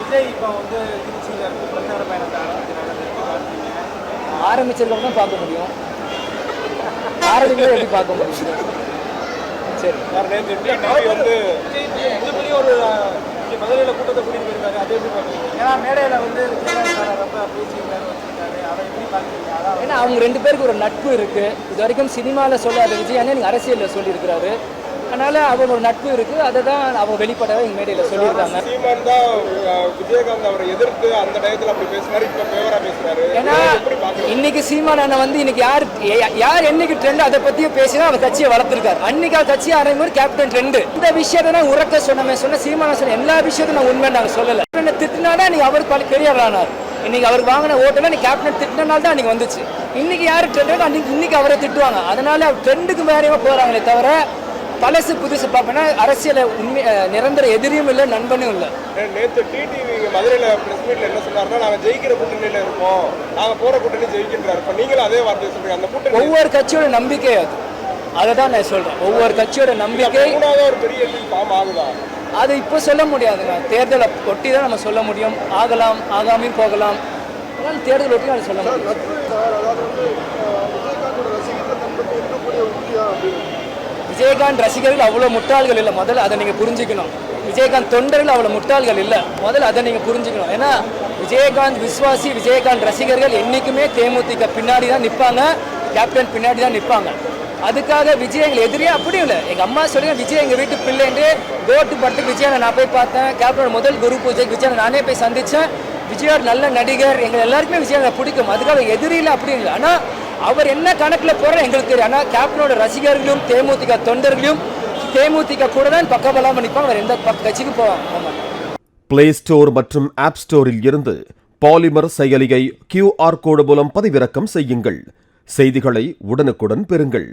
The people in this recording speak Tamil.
விஜய் இப்போ வந்து திருச்சியில் பிரச்சார பயணத்தை ஆரம்பிச்சிருக்கோம் தான் பார்க்க முடியும், ஆரம்பிக்கிறத எப்படி பார்க்க முடியும்? சரி சார், நேற்று டிவி வந்து மிகப்பெரிய ஒரு மதுரையில் கூட்டத்தை கூட்டிட்டு போயிருக்காரு, அதை எப்படி பார்க்குறீங்க? ஏன்னா மேடையில் வந்து விஜய் சார் ரொம்ப பேசியிருக்காரு, வச்சிருக்காரு, அதை எப்படி பார்க்குறீங்க? அதான் ஏன்னா அவங்க ரெண்டு பேருக்கு ஒரு நட்பு இருக்கு. இது வரைக்கும் சினிமாவில் சொல்லாத விஜய் அண்ணன் அரசியலில் சொல்லியிருக்கிறாரு. அதனால அவங்க ஒரு நட்பு இருக்கு, அதை தான் அவங்க வெளிப்படவே எங்க மேடையில சொல்லியிருக்காங்க. சீமான் தான் விஜயகாந்த் அவரை எதிர்த்து அந்த டயத்தில் அப்படி பேசினாரு, இப்போ ஃபேவரா பேசுறாரு. ஏன்னா இன்னைக்கு சீமான் அண்ணன் வந்து இன்னைக்கு யார் என்னைக்கு ட்ரெண்ட் அதை பத்தியும் பேசினா அவர் கட்சியை வளர்த்திருக்காரு. அன்னைக்கு அவர் கட்சியை ஆரம்பிக்கும் கேப்டன் ட்ரெண்ட். இந்த விஷயத்தை நான் உறக்க சொன்ன சீமான சொன்ன எல்லா விஷயத்தையும் நான் உண்மை நாங்கள் சொல்லலை. திட்டினாலும் இன்னைக்கு அவருக்கு பெரியவர் ஆனார். இன்னைக்கு அவருக்கு வாங்கின ஓட்டுல நீ கேப்டன் திட்டினால தான் அன்னைக்கு வந்துச்சு. இன்னைக்கு யாரு ட்ரெண்ட் அன்னைக்கு இன்னைக்கு அவரை திட்டுவாங்க. அதனால அவர் ட்ரெண்டுக்கு மேலேயுமே போறாங்களே தவிர பழசு புதுசு பார்ப்பேன்னா அரசியல உண்மை நிரந்தர எதிரியும் இல்லை, நண்பனும் இல்லை. நேற்று டிடிவி மதுரையில் பிரஸ் மீட்ல என்ன சொன்னாருன்னா, நாங்கள் ஜெயிக்கிற கூட்டணியில் இருக்கோம், நாங்கள் போற கூட்டணி ஜெயிக்கின்றாரு. இப்போ நீங்களும் அதே வார்த்தையை சொல்றீங்க. அந்த கூட்டணி ஒவ்வொரு கட்சியோட நம்பிக்கை அது, அதை தான் நான் சொல்றேன். ஒவ்வொரு கட்சியோட நம்பிக்கை ஒரு பெரிய ஃபார்ம் ஆகுதா அது இப்போ சொல்ல முடியாதுங்க. தேர்தலை ஒட்டி தான் நம்ம சொல்ல முடியும். ஆகலாம், ஆகாமையும் போகலாம். அதனால தேர்தல் ஒட்டி அதை சொல்ல முடியும். விஜயகாந்த் ரசிகர்கள் அவ்வளோ முட்டாள்கள் இல்லை, முதல்ல அதை நீங்கள் புரிஞ்சுக்கணும். விஜயகாந்த் தொண்டர்கள் அவ்வளோ முட்டாள்கள் இல்லை, முதல்ல அதை நீங்கள் புரிஞ்சுக்கணும். ஏன்னா விஜயகாந்த் விஸ்வாசி, விஜயகாந்த் ரசிகர்கள் என்றைக்குமே தேமுதிக பின்னாடி தான் நிற்பாங்க, கேப்டன் பின்னாடி தான் நிற்பாங்க. அதுக்காக விஜய் எங்களை எதிரியே அப்படியும் இல்லை. எங்கள் அம்மா சொல்லுங்க, விஜய் எங்கள் வீட்டு பிள்ளைண்டு கோட்டு படத்துக்கு விஜயனை நான் போய் பார்த்தேன். கேப்டனோட முதல் குரு பூஜைக்கு விஜயனை நானே போய் சந்தித்தேன். விஜயோட நல்ல நடிகர், எங்கள் எல்லாருக்குமே விஜய் பிடிக்கும். அதுக்காக எதிரியில் அப்படின்னு இல்லை. ஆனால் அவர் என்ன கணக்கில் போகிறார் எங்களுக்கு தெரியும். ஆனால் கேப்டனோட ரசிகர்களும் தேமுதிக தொண்டர்களும் தேமுதிக கூட தான் பக்கபலமாக நிற்பாங்க, வேறு எந்த கட்சிக்கு போவாங்க. பிளே ஸ்டோர் மற்றும் ஆப் ஸ்டோரில் இருந்து பாலிமர் செயலியை QR கோடு மூலம் பதிவிறக்கம் செய்யுங்கள். செய்திகளை உடனுக்குடன் பெறுங்கள்.